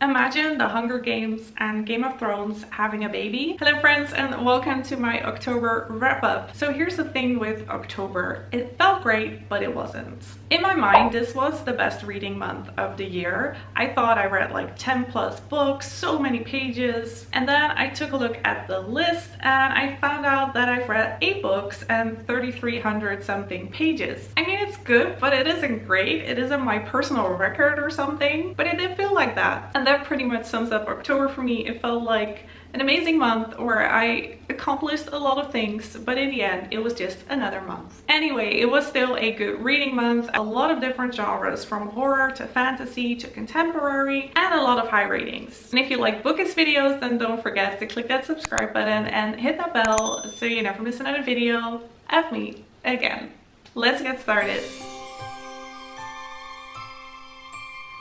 Imagine the Hunger Games and Game of Thrones having a baby. Hello friends and welcome to my October wrap up. So here's the thing with October. It felt great, but it wasn't. In my mind, this was the best reading month of the year. I thought I read like 10 plus books, so many pages. And then I took a look at the list and I found out that I've read 8 books and 3,300 something pages. I mean, it's good, but it isn't great. It isn't my personal record or something, but it did feel like that. And that pretty much sums up October for me. It felt like an amazing month where I accomplished a lot of things, but in the end it was just another month. Anyway, it was still a good reading month. A lot of different genres, from horror to fantasy to contemporary, and a lot of high ratings. And if you like bookish videos, then don't forget to click that subscribe button and hit that bell so you never miss another video of me again. Let's get started.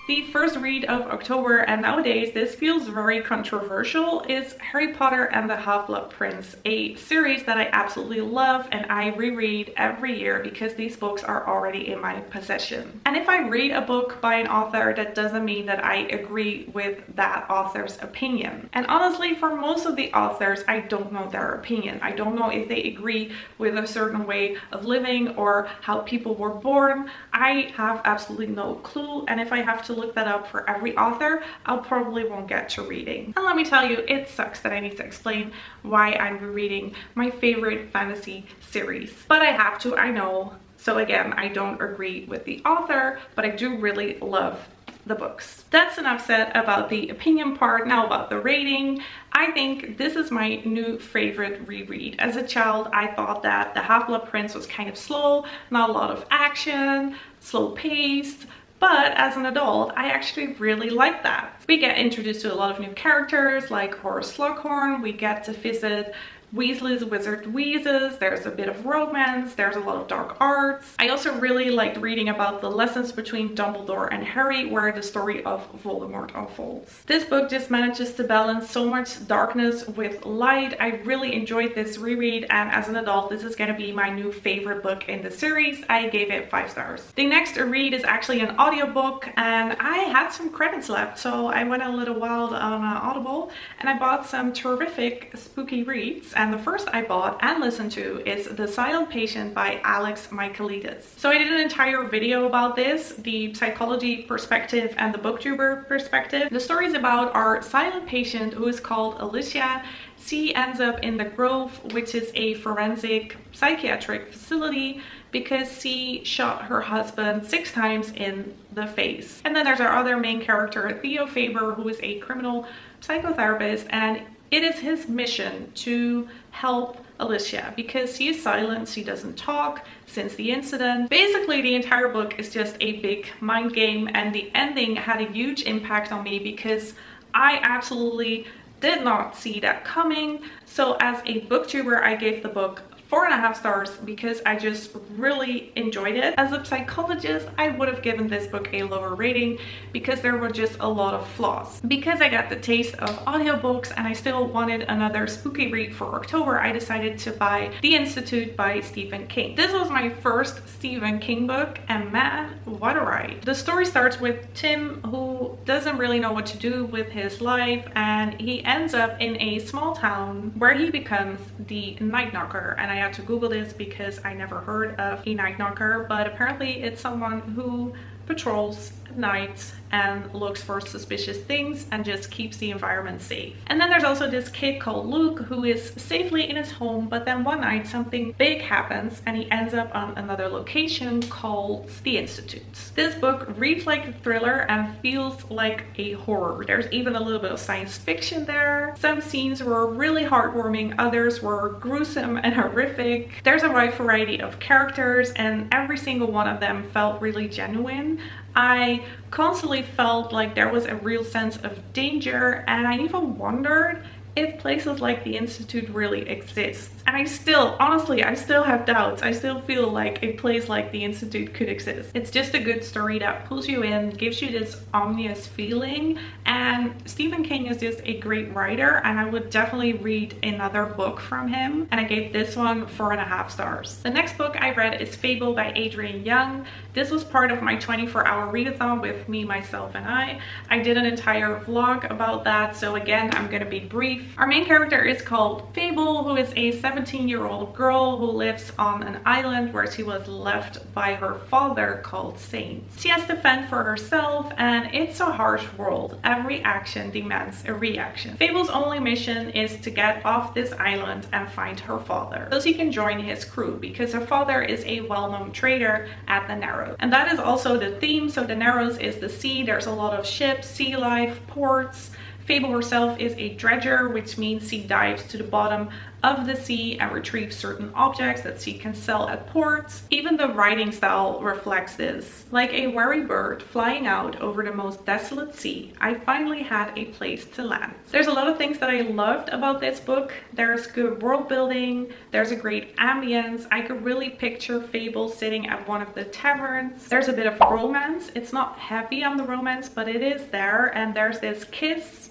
The first read of October, and nowadays this feels very controversial, is Harry Potter and the Half-Blood Prince, a series that I absolutely love and I reread every year because these books are already in my possession. And if I read a book by an author, that doesn't mean that I agree with that author's opinion. And honestly, for most of the authors, I don't know their opinion. I don't know if they agree with a certain way of living or how people were born. I have absolutely no clue, and if I have to look that up for every author, I'll probably won't get to reading. And let me tell you, it sucks that I need to explain why I'm rereading my favorite fantasy series. But I have to, I know. So again, I don't agree with the author, but I do really love the books. That's enough said about the opinion part. Now about the rating. I think this is my new favorite reread. As a child, I thought that the Half-Blood Prince was kind of slow, not a lot of action, slow paced. But as an adult, I actually really like that. We get introduced to a lot of new characters like Horace Slughorn. We get to visit Weasley's Wizard Wheezes. There's a bit of romance. There's a lot of dark arts. I also really liked reading about the lessons between Dumbledore and Harry, where the story of Voldemort unfolds. This book just manages to balance so much darkness with light. I really enjoyed this reread, and as an adult, this is going to be my new favorite book in the series. I gave it 5 stars. The next read is actually an audiobook, and I had some credits left, so I went a little wild on Audible and I bought some terrific spooky reads. And the first I bought and listened to is The Silent Patient by Alex Michaelides. So I did an entire video about this, the psychology perspective and the booktuber perspective. The story is about our silent patient who is called Alicia. She ends up in the Grove, which is a forensic psychiatric facility, because she shot her husband 6 times in the face. And then there's our other main character, Theo Faber, who is a criminal psychotherapist, and it is his mission to help Alicia because she is silent, she doesn't talk since the incident. Basically, the entire book is just a big mind game, and the ending had a huge impact on me because I absolutely did not see that coming. So as a booktuber, I gave the book 4.5 stars because I just really enjoyed it. As a psychologist, I would have given this book a lower rating because there were just a lot of flaws. Because I got the taste of audiobooks and I still wanted another spooky read for October, I decided to buy The Institute by Stephen King. This was my first Stephen King book, and man, what a ride. The story starts with Tim, who doesn't really know what to do with his life, and he ends up in a small town where he becomes the night knocker. And I had to Google this because I never heard of a night knocker, but apparently it's someone who patrols at night and looks for suspicious things and just keeps the environment safe. And then there's also this kid called Luke who is safely in his home, but then one night something big happens and he ends up on another location called The Institute. This book reads like a thriller and feels like a horror. There's even a little bit of science fiction there. Some scenes were really heartwarming, others were gruesome and horrific. There's a wide variety of characters and every single one of them felt really genuine. I constantly felt like there was a real sense of danger, and I even wondered if places like the Institute really exist. And I still, honestly, I still have doubts. I still feel like a place like the Institute could exist. It's just a good story that pulls you in, gives you this ominous feeling, And Stephen King is just a great writer, and I would definitely read another book from him, and I gave this one 4.5 stars. The next book I read is Fable by Adrienne Young. This was part of my 24-hour readathon with me, myself, and I did an entire vlog about that, so again, I'm gonna be brief. Our main character is called Fable, who is a 17-year-old girl who lives on an island where she was left by her father called Saint. She has to fend for herself, and it's a harsh world. Every action demands a reaction. Fable's only mission is to get off this island and find her father, so she can join his crew, because her father is a well-known trader at the Narrows. And that is also the theme. So the Narrows is the sea. There's a lot of ships, sea life, ports. Fable herself is a dredger, which means she dives to the bottom of the sea and retrieves certain objects that she can sell at ports. Even the writing style reflects this. Like a wary bird flying out over the most desolate sea, I finally had a place to land. There's a lot of things that I loved about this book. There's good world building, there's a great ambience. I could really picture Fable sitting at one of the taverns. There's a bit of romance. It's not heavy on the romance, but it is there, and there's this kiss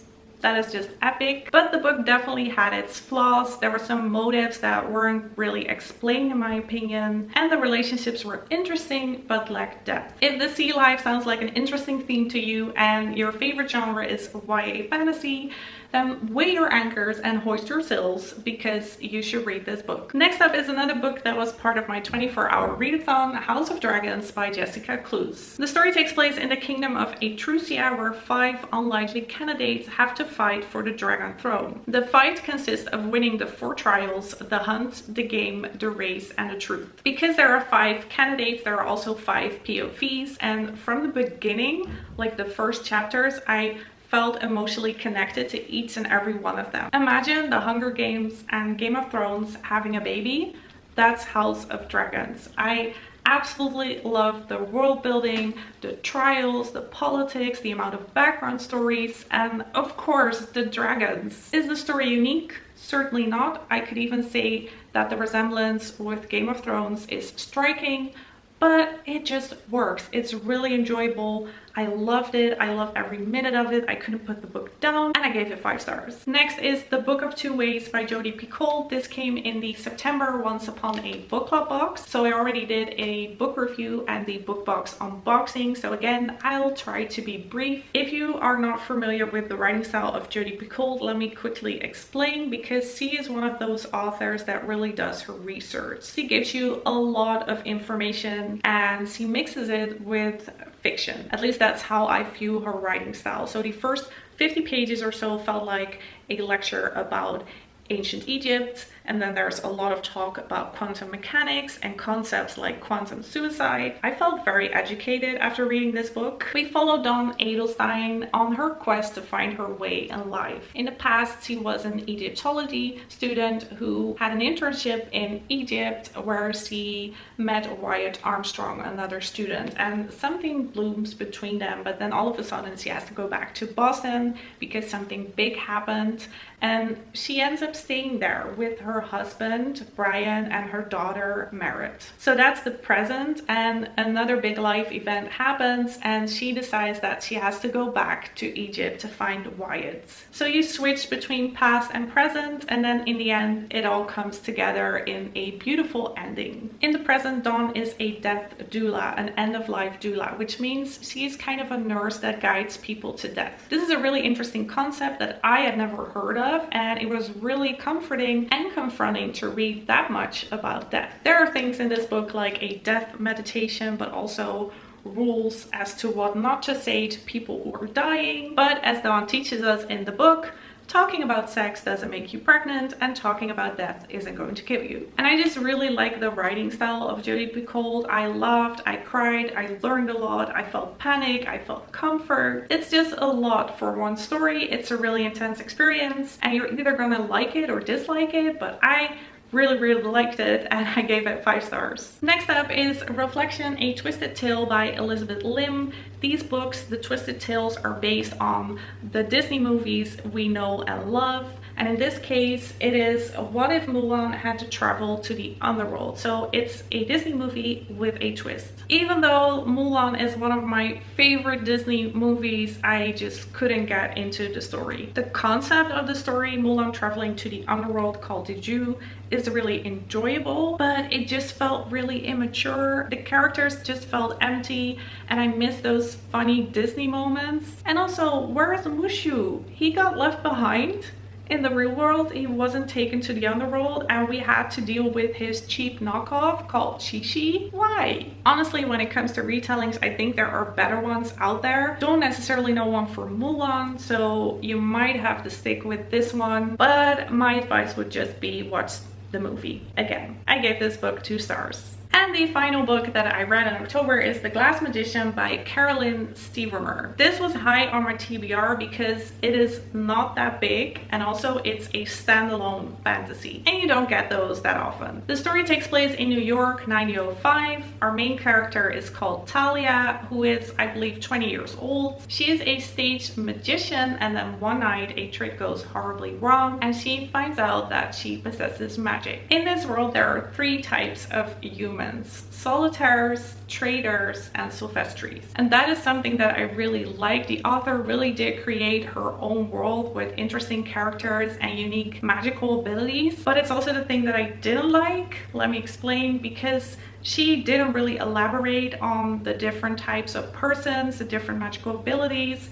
that is just epic. But the book definitely had its flaws. There were some motives that weren't really explained in my opinion, and the relationships were interesting but lacked depth. If the sea life sounds like an interesting theme to you and your favorite genre is YA fantasy, then weigh your anchors and hoist your sails, because you should read this book. Next up is another book that was part of my 24-hour readathon, House of Dragons by Jessica Cluse. The story takes place in the kingdom of Etrusia, where 5 unlikely candidates have to fight for the dragon throne. The fight consists of winning the 4 trials: the hunt, the game, the race, and the truth. Because there are 5 candidates, there are also 5 POVs, and from the beginning, like the first chapters, I felt emotionally connected to each and every one of them. Imagine the Hunger Games and Game of Thrones having a baby. That's House of Dragons. I absolutely love the world building, the trials, the politics, the amount of background stories, and of course the dragons. Is the story unique? Certainly not. I could even say that the resemblance with Game of Thrones is striking, but it just works. It's really enjoyable. I loved it. I love every minute of it. I couldn't put the book down, and I gave it 5 stars. Next is The Book of Two Ways by Jodi Picoult. This came in the September Once Upon a Book Club box. So I already did a book review and the book box unboxing. So again, I'll try to be brief. If you are not familiar with the writing style of Jodi Picoult, let me quickly explain, because she is one of those authors that really does her research. She gives you a lot of information and she mixes it with fiction. At least that's how I view her writing style. So the first 50 pages or so felt like a lecture about ancient Egypt, and then there's a lot of talk about quantum mechanics and concepts like quantum suicide. I felt very educated after reading this book. We follow Dawn Adelstein on her quest to find her way in life. In the past, she was an Egyptology student who had an internship in Egypt where she met Wyatt Armstrong, another student, and something blooms between them, but then all of a sudden she has to go back to Boston because something big happened, and she ends up staying there with her husband Brian and her daughter Merritt. So that's the present, and another big life event happens and she decides that she has to go back to Egypt to find Wyatt. So you switch between past and present, and then in the end it all comes together in a beautiful ending. In the present, Dawn is a death doula, an end-of-life doula, which means she's kind of a nurse that guides people to death. This is a really interesting concept that I had never heard of, and it was really comforting and confronting to read that much about death. There are things in this book like a death meditation, but also rules as to what not to say to people who are dying. But as Dawn teaches us in the book, talking about sex doesn't make you pregnant, and talking about death isn't going to kill you. And I just really like the writing style of Jodi Picoult. I laughed, I cried, I learned a lot, I felt panic, I felt comfort. It's just a lot for one story. It's a really intense experience, and you're either gonna like it or dislike it, but I really liked it, and I gave it 5 stars. Next up is Reflection, A Twisted Tale by Elizabeth Lim. These books, the Twisted Tales, are based on the Disney movies we know and love. And in this case, it is what if Mulan had to travel to the underworld. So it's a Disney movie with a twist. Even though Mulan is one of my favorite Disney movies, I just couldn't get into the story. The concept of the story, Mulan traveling to the underworld called Jeju, is really enjoyable, but it just felt really immature. The characters just felt empty, and I miss those funny Disney moments. And also, where is Mushu? He got left behind. In the real world, he wasn't taken to the underworld, and we had to deal with his cheap knockoff called Chi-Chi. Why? Honestly, when it comes to retellings, I think there are better ones out there. Don't necessarily know one for Mulan, so you might have to stick with this one, but my advice would just be watch the movie. Again, I gave this book 2 stars. And the final book that I read in October is The Glass Magician by Carolyn Stevermer. This was high on my TBR because it is not that big, and also it's a standalone fantasy, and you don't get those that often. The story takes place in New York, 1905. Our main character is called Talia, who is, I believe, 20 years old. She is a stage magician, and then one night a trick goes horribly wrong, and she finds out that she possesses magic. In this world, there are 3 types of humans: solitaires, traders, and sophistries. And that is something that I really like. The author really did create her own world with interesting characters and unique magical abilities. But it's also the thing that I didn't like. Let me explain, because she didn't really elaborate on the different types of persons, the different magical abilities.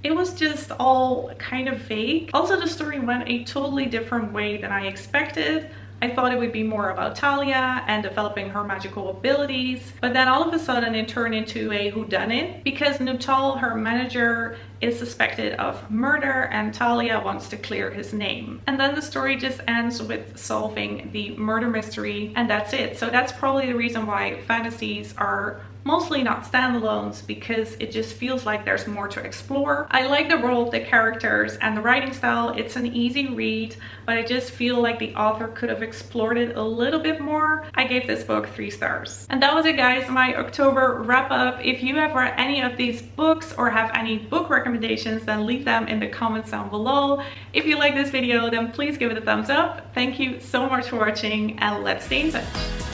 It was just all kind of vague. Also, the story went a totally different way than I expected. I thought it would be more about Talia and developing her magical abilities, but then all of a sudden it turned into a whodunit because Nuttall, her manager, is suspected of murder and Talia wants to clear his name. And then the story just ends with solving the murder mystery, and that's it. So that's probably the reason why fantasies are mostly not standalones, because it just feels like there's more to explore. I like the world, the characters, and the writing style. It's an easy read, but I just feel like the author could have explored it a little bit more. I gave this book 3 stars. And that was it, guys, my October wrap up. If you have read any of these books or have any book recommendations, then leave them in the comments down below. If you like this video, then please give it a thumbs up. Thank you so much for watching, and let's stay in touch.